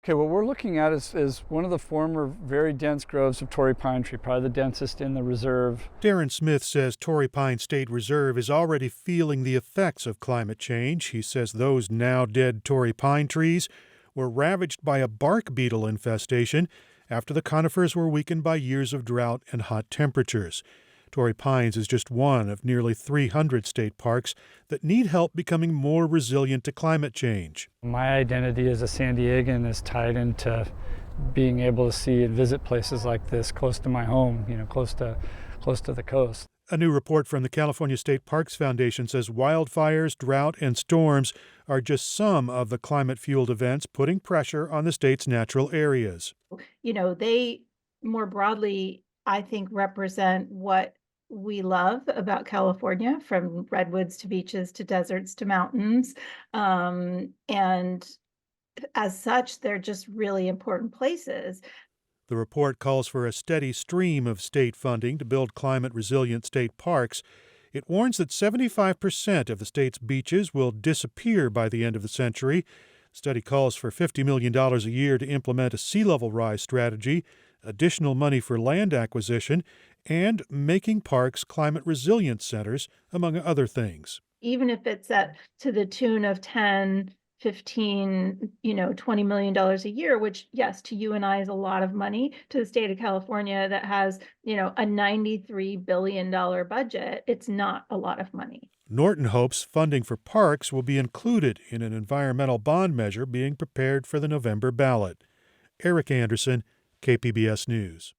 Okay, what we're looking at is one of the former very dense groves of Torrey pine tree, probably the densest in the reserve. Darren Smith says Torrey Pine State Reserve is already feeling the effects of climate change. He says those now dead Torrey pine trees were ravaged by a bark beetle infestation after the conifers were weakened by years of drought and hot temperatures. Torrey Pines is just one of nearly 300 state parks that need help becoming more resilient to climate change. My identity as a San Diegan is tied into being able to see and visit places like this close to my home, close to the coast. A new report from the California State Parks Foundation says wildfires, drought, and storms are just some of the climate-fueled events putting pressure on the state's natural areas. They more broadly, I think, represent what we love about California, from redwoods to beaches to deserts to mountains. And as such, they're just really important places. The report calls for a steady stream of state funding to build climate-resilient state parks. It warns that 75% of the state's beaches will disappear by the end of the century. The study calls for $50 million a year to implement a sea level rise strategy, additional money for land acquisition, and making parks climate resilient centers, among other things. Even if it's to the tune of 10, 15, $20 million a year, which, yes, to you and I is a lot of money, to the state of California that has, a $93 billion budget, it's not a lot of money. Norton hopes funding for parks will be included in an environmental bond measure being prepared for the November ballot. Erik Anderson, KPBS News.